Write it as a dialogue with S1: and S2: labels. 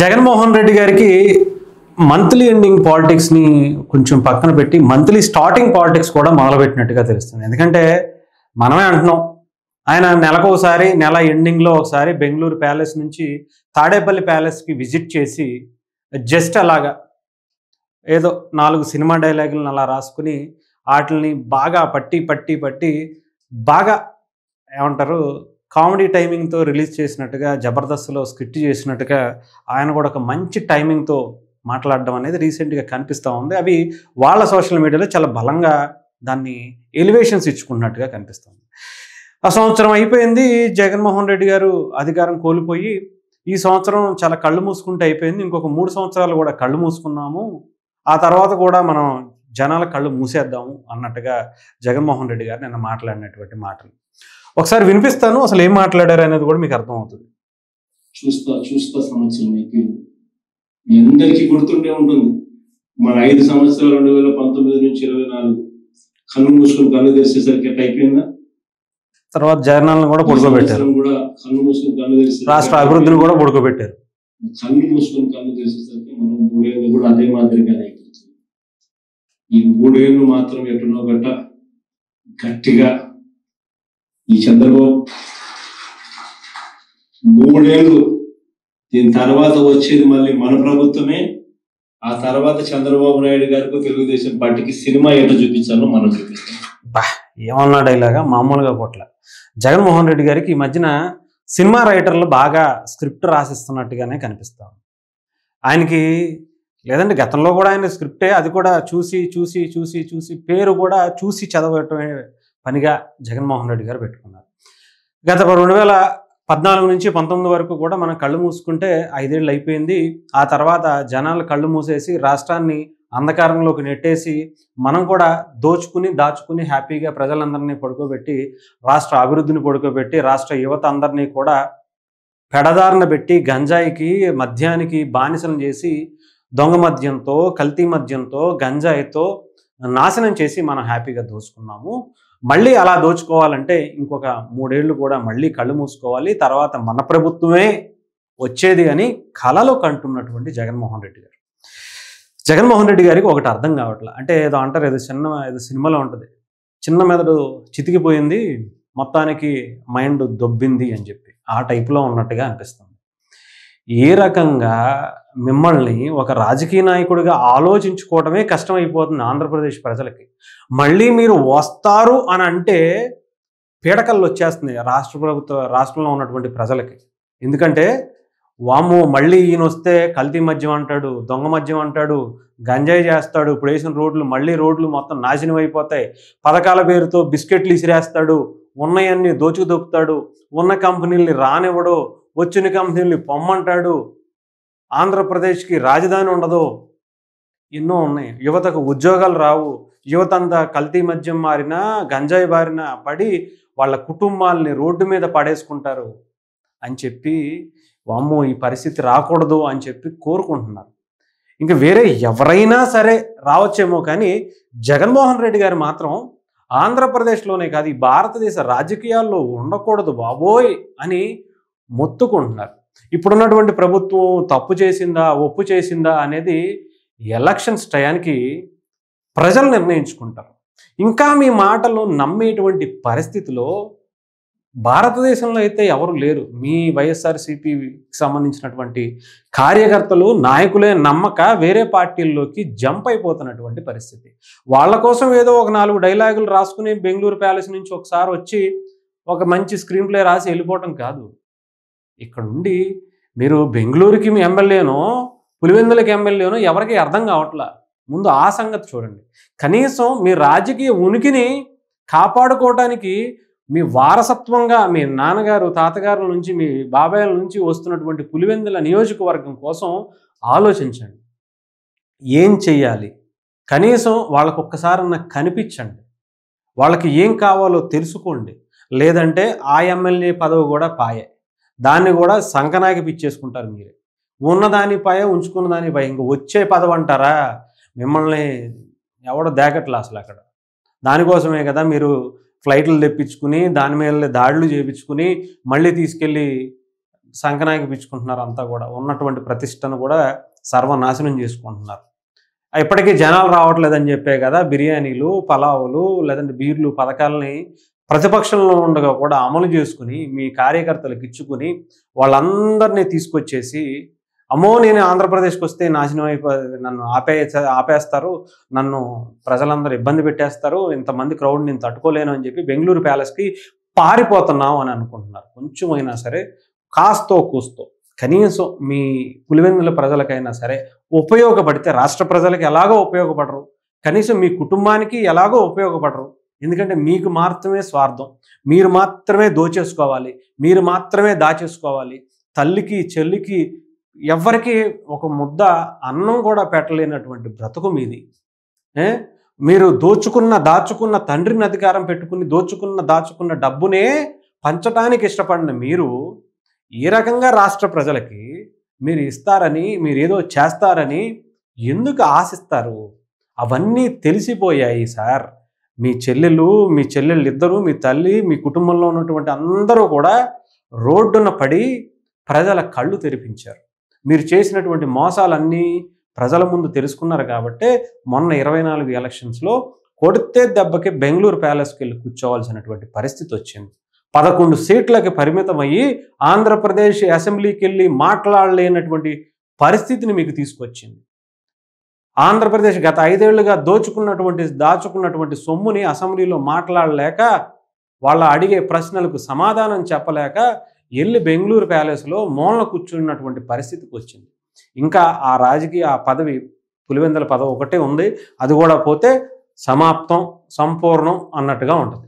S1: జగన్మోహన్ రెడ్డి గారికి monthly ending పాలిటిక్స్ని కొంచెం పక్కన పెట్టి మంత్లీ స్టార్టింగ్ పాలిటిక్స్ కూడా మొదలుపెట్టినట్టుగా తెలుస్తుంది. ఎందుకంటే మనమే అంటున్నాం, ఆయన నెలకోసారి నెల ఎండింగ్లో ఒకసారి బెంగళూరు ప్యాలెస్ నుంచి తాడేపల్లి ప్యాలెస్కి విజిట్ చేసి జస్ట్ అలాగా ఏదో 4 సినిమా డైలాగులను అలా రాసుకుని వాటిని బాగా పట్టి బాగా ఏమంటారు కామెడీ టైమింగ్తో రిలీజ్ చేసినట్టుగా, జబర్దస్త్లో స్క్రిప్ట్ చేసినట్టుగా ఆయన కూడా ఒక మంచి టైమింగ్తో మాట్లాడడం అనేది రీసెంట్గా కనిపిస్తూ ఉంది. అవి వాళ్ళ సోషల్ మీడియాలో చాలా బలంగా దాన్ని ఎలివేషన్స్ ఇచ్చుకున్నట్టుగా కనిపిస్తుంది. ఆ సంవత్సరం అయిపోయింది, జగన్మోహన్ రెడ్డి గారు అధికారం కోల్పోయి ఈ సంవత్సరం చాలా కళ్ళు మూసుకుంటే అయిపోయింది, ఇంకొక 3 సంవత్సరాలు కూడా కళ్ళు మూసుకున్నాము, ఆ తర్వాత కూడా మనం జనాల కళ్ళు మూసేద్దాము అన్నట్టుగా జగన్మోహన్ రెడ్డి గారు నిన్న మాట్లాడినటువంటి మాటలు ఒకసారి వినిపిస్తాను. అసలు ఏం మాట్లాడారు అనేది కూడా మీకు అర్థమవుతుంది.
S2: చూస్తా సంవత్సరం అయిపోయింది. మీ అందరికీ గుర్తుండే ఉంటుంది, మన 5 సంవత్సరాలు 2019 నుంచి 24 కళ్ళు మూసుకుని కళ్ళు తెరిచేసరికి ఎట్లా అయిపోయిందా.
S1: తర్వాత జగనాలను కూడా పడుకోబెట్టారు,
S2: కూడా కళ్ళు మూసుకుని కళ్ళు తెరిచే
S1: రాష్ట్ర అభివృద్ధిని కూడా పడుకోబెట్టారు.
S2: కళ్ళు మూసుకుని కళ్ళు తెరిచేసరికి మనం 3 ఏళ్ళు కూడా అదే మాదిరిగానే అయిపోతుంది. ఈ 3 ఏళ్ళు మాత్రం ఎటునో గట్టిగా ఈ చంద్రబాబు 3 ఏళ్ళు, దీని తర్వాత వచ్చేది మళ్ళీ మన ప్రభుత్వమే. ఆ తర్వాత చంద్రబాబు నాయుడు గారికి తెలుగుదేశం పార్టీకి సినిమా ఎట్లా చూపించాలో మనం చూపిస్తాం.
S1: ఏమన్నాడు ఇలాగా మామూలుగా కొట్ల. జగన్మోహన్ రెడ్డి గారికి ఈ మధ్యన సినిమా రైటర్లు బాగా స్క్రిప్ట్ రాసిస్తున్నట్టుగానే కనిపిస్తాం ఆయనకి. లేదంటే గతంలో కూడా ఆయన స్క్రిప్టే, అది కూడా చూసి పేరు కూడా చూసి చదవటమే పనిగా జగన్మోహన్ రెడ్డి గారు పెట్టుకున్నారు. గత 2014 నుంచి 19 వరకు కూడా మనం కళ్ళు మూసుకుంటే 5 ఏళ్ళు అయిపోయింది. ఆ తర్వాత జనాలు కళ్ళు మూసేసి రాష్ట్రాన్ని అంధకారంలోకి నెట్టేసి మనం కూడా దాచుకుని హ్యాపీగా ప్రజలందరినీ పడుకోబెట్టి, రాష్ట్ర అభివృద్ధిని పడుకోబెట్టి, రాష్ట్ర యువత అందరినీ కూడా పెడదారిన పెట్టి గంజాయికి మద్యానికి బానిసలు చేసి, దొంగ మద్యంతో, కల్తీ మద్యంతో, గంజాయితో నాశనం చేసి మనం హ్యాపీగా దోచుకున్నాము. మళ్ళీ అలా దోచుకోవాలంటే ఇంకొక 3 ఏళ్ళు కూడా మళ్ళీ కళ్ళు మూసుకోవాలి, తర్వాత మన ప్రభుత్వమే వచ్చేది అని కలలో కంటున్నటువంటి జగన్మోహన్ రెడ్డి గారు. జగన్మోహన్ రెడ్డి గారికి ఒకటి అర్థం కావట్లే. అంటే ఏదో అంటారు, ఏదో సినిమాలో ఉంటుంది, చిన్న మెదడు చితికిపోయింది మొత్తానికి మైండ్ దొబ్బింది అని చెప్పి, ఆ టైప్లో ఉన్నట్టుగా అనిపిస్తుంది. ఏ రకంగా మిమ్మల్ని ఒక రాజకీయ నాయకుడిగా ఆలోచించుకోవడమే కష్టమైపోతుంది ఆంధ్రప్రదేశ్ ప్రజలకి. మళ్ళీ మీరు వస్తారు అని అంటే పీడకలు వచ్చేస్తున్నాయి రాష్ట్రంలో ఉన్నటువంటి ప్రజలకి. ఎందుకంటే వామ్మో మళ్ళీ ఈయన వస్తే కల్తీ మద్యం అంటాడు, దొంగ మద్యం అంటాడు, గంజాయి చేస్తాడు, ఇప్పుడు వేసిన రోడ్లు మొత్తం నాశనం అయిపోతాయి, పథకాల పేరుతో బిస్కెట్లు ఇసిరేస్తాడు, ఉన్నయన్ని దోచుకుదొక్కుతాడు, ఉన్న కంపెనీల్ని రానివ్వడు, వచ్చిన కంపెనీల్ని పొమ్మంటాడు, ఆంధ్రప్రదేశ్కి రాజధాని ఉండదు, ఎన్నో ఉన్నాయి, యువతకు ఉద్యోగాలు రావు, యువత అంతా కల్తీ మద్యం మారినా గంజాయి బారిన పడి వాళ్ళ కుటుంబాలని రోడ్డు మీద పడేసుకుంటారు అని చెప్పి, వామ్మో ఈ పరిస్థితి రాకూడదు అని చెప్పి కోరుకుంటున్నారు. ఇంకా వేరే ఎవరైనా సరే రావచ్చేమో, కానీ జగన్మోహన్ రెడ్డి గారు మాత్రం ఆంధ్రప్రదేశ్లోనే కాదు ఈ భారతదేశ రాజకీయాల్లో ఉండకూడదు బాబోయ్ అని మొత్తుకుంటున్నారు. ఇప్పుడున్నటువంటి ప్రభుత్వం తప్పు చేసిందా ఒప్పు చేసిందా అనేది ఎలక్షన్స్ టయానికి ప్రజలు నిర్ణయించుకుంటారు. ఇంకా మీ మాటలు నమ్మేటువంటి పరిస్థితిలో భారతదేశంలో అయితే ఎవరు లేరు. మీ వైఎస్ఆర్సీపీకి సంబంధించినటువంటి కార్యకర్తలు నాయకులే నమ్మక వేరే పార్టీల్లోకి జంప్ అయిపోతున్నటువంటి పరిస్థితి. వాళ్ళ కోసం ఏదో ఒక 4 డైలాగులు రాసుకుని బెంగళూరు ప్యాలెస్ నుంచి ఒకసారి వచ్చి ఒక మంచి స్క్రీన్ ప్లే రాసి వెళ్ళిపోవటం కాదు. ఇక్కడ ఉండి మీరు బెంగళూరుకి మీ ఎమ్మెల్యేనో పులివెందులకి ఎమ్మెల్యేనో ఎవరికి అర్థం కావట్లా. ముందు ఆ సంగతి చూడండి. కనీసం మీ రాజకీయ ఉనికిని కాపాడుకోవడానికి మీ వారసత్వంగా మీ నాన్నగారు తాతగారుల నుంచి మీ బాబాయిల నుంచి వస్తున్నటువంటి పులివెందుల నియోజకవర్గం కోసం ఆలోచించండి. ఏం చెయ్యాలి, కనీసం వాళ్ళకు ఒక్కసారన్నా కనిపించండి, వాళ్ళకి ఏం కావాలో తెలుసుకోండి. లేదంటే ఆ ఎమ్మెల్యే పదవి కూడా పాయే, దాన్ని కూడా సంకనాకి పిచ్చేసుకుంటారు మీరే. ఉన్నదాని పాయ ఉంచుకున్న దాని పాయ, ఇంక వచ్చే పదవి అంటారా, మిమ్మల్ని ఎవడో దేకట్లా అసలు అక్కడ. దానికోసమే కదా మీరు ఫ్లైట్లు తెప్పించుకుని దాని మీద దాడులు చేయించుకుని మళ్ళీ తీసుకెళ్ళి సంకనాకి పిచ్చుకుంటున్నారు. అంతా కూడా ఉన్నటువంటి ప్రతిష్టను కూడా సర్వనాశనం చేసుకుంటున్నారు. ఇప్పటికీ జనాలు రావట్లేదని చెప్పే కదా బిర్యానీలు, పలావులు, లేదంటే బీర్లు పథకాలని ప్రతిపక్షంలో ఉండగా కూడా అమలు చేసుకుని మీ కార్యకర్తలకు ఇచ్చుకుని వాళ్ళందరినీ తీసుకొచ్చేసి, అమ్మో నేను ఆంధ్రప్రదేశ్కి వస్తే నాశనం నన్ను ఆపేస్తారు, నన్ను ప్రజలందరూ ఇబ్బంది పెట్టేస్తారు, ఇంతమంది క్రౌడ్ నేను తట్టుకోలేను అని చెప్పి బెంగళూరు ప్యాలెస్కి పారిపోతున్నాం అని అనుకుంటున్నారు. కొంచెమైనా సరే కాస్తో కూస్తో కనీసం మీ పులివెందుల ప్రజలకైనా సరే ఉపయోగపడితే, రాష్ట్ర ప్రజలకు ఎలాగో ఉపయోగపడరు, కనీసం మీ కుటుంబానికి ఎలాగో ఉపయోగపడరు. ఎందుకంటే మీకు మాత్రమే స్వార్థం, మీరు మాత్రమే దోచేసుకోవాలి, మీరు మాత్రమే దాచేసుకోవాలి. తల్లికి చెల్లికి ఎవరికి ఒక ముద్ద అన్నం కూడా పెట్టలేనటువంటి బ్రతుకు మీది. మీరు దాచుకున్న తండ్రిని అధికారం పెట్టుకుని దాచుకున్న డబ్బునే పంచటానికి ఇష్టపడిన మీరు ఈ రకంగా రాష్ట్ర ప్రజలకి మీరు ఇస్తారని, మీరు ఏదో చేస్తారని ఎందుకు ఆశిస్తారు? అవన్నీ తెలిసిపోయాయి సార్. మీ చెల్లెళ్ళు ఇద్దరు, మీ తల్లి, మీ కుటుంబంలో ఉన్నటువంటి అందరూ కూడా రోడ్డున పడి ప్రజల కళ్ళు తెరిపించారు. మీరు చేసినటువంటి మోసాలన్నీ ప్రజల ముందు తెలుసుకున్నారు కాబట్టే మొన్న 24 ఎలక్షన్స్లో కొడితే దెబ్బకి బెంగళూరు ప్యాలెస్కి వెళ్ళి కూర్చోవాల్సినటువంటి పరిస్థితి వచ్చింది. 11 సీట్లకి పరిమితమయ్యి ఆంధ్రప్రదేశ్ అసెంబ్లీకి వెళ్ళి మాట్లాడలేనటువంటి పరిస్థితిని మీకు తీసుకొచ్చింది. ఆంధ్రప్రదేశ్ గత 5 ఏళ్లుగా దాచుకున్నటువంటి సొమ్ముని అసెంబ్లీలో మాట్లాడలేక, వాళ్ళ అడిగే ప్రశ్నలకు సమాధానం చెప్పలేక వెళ్ళి బెంగళూరు ప్యాలెస్లో మూలన కూర్చున్నటువంటి పరిస్థితికి వచ్చింది. ఇంకా ఆ పదవి పులివెందుల పదవి ఒకటే ఉంది, అది కూడా పోతే సమాప్తం, సంపూర్ణం అన్నట్టుగా ఉంటుంది.